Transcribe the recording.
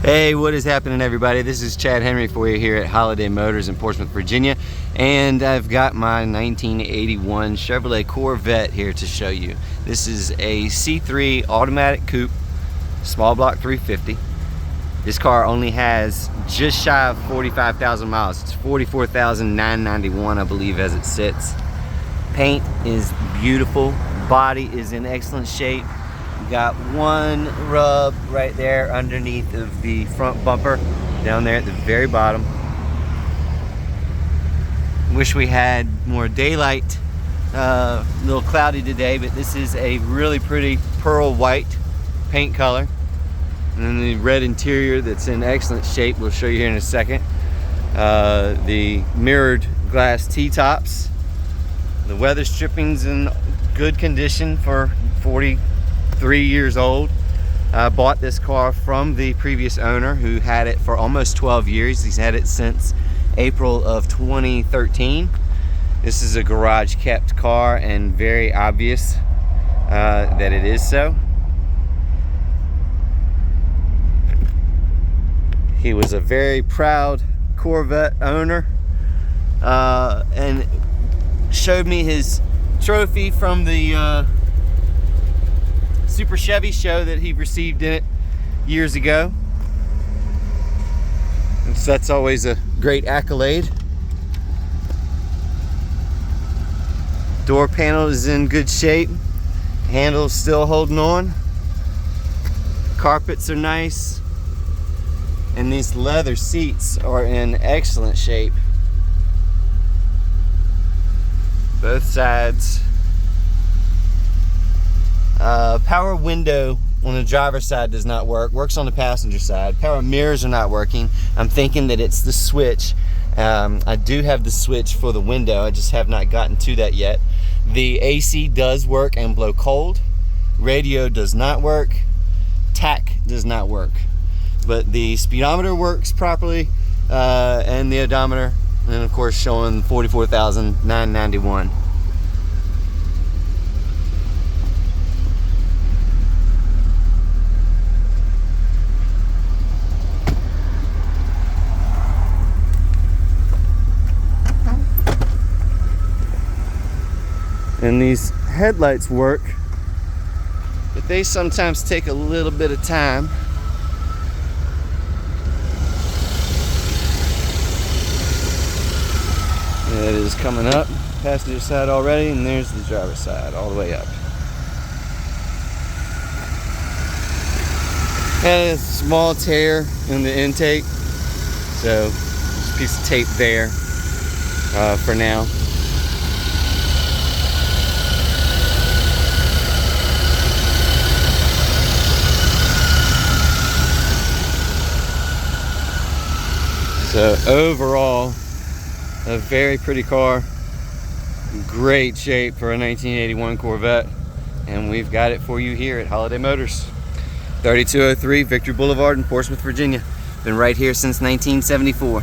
Hey, what is happening, everybody? This is Chad Henry for you here at Holiday Motors in Portsmouth, Virginia, and I've got my 1981 Chevrolet Corvette here to show you. This is a C3 automatic coupe, small block 350. This car only has just shy of 45,000 miles. It's 44,991, I believe, as it sits. Paint is beautiful. Body is in excellent shape. Got one rub right there underneath of the front bumper, down there at the very bottom. Wish we had more daylight. A little cloudy today, but this is a really pretty pearl white paint color. And then the red interior that's in excellent shape, we'll show you here in a second. The mirrored glass T-tops. The weather stripping's in good condition for 43 years old. I bought this car from the previous owner who had it for almost 12 years. He's had it since April of 2013. This is a garage kept car and very obvious that it is so. He was a very proud Corvette owner and showed me his trophy from the Super Chevy show that he received in it years ago. And so that's always a great accolade. Door panel is in good shape. Handle's still holding on. Carpets are nice. And these leather seats are in excellent shape. Both sides. Power window on the driver's side does not work. Works on the passenger side. Power mirrors are not working. I'm thinking that it's the switch. I do have the switch for the window. I just have not gotten to that yet. The AC does work and blow cold. Radio does not work. Tach does not work. But the speedometer works properly, and the odometer, and of course showing 44,991. And these headlights work, but they sometimes take a little bit of time. It is coming up, passenger side already, and there's the driver's side all the way up. And a small tear in the intake, so just a piece of tape there for now. So overall, a very pretty car, great shape for a 1981 Corvette, and we've got it for you here at Holiday Motors. 3203 Victory Boulevard in Portsmouth, Virginia. Been right here since 1974.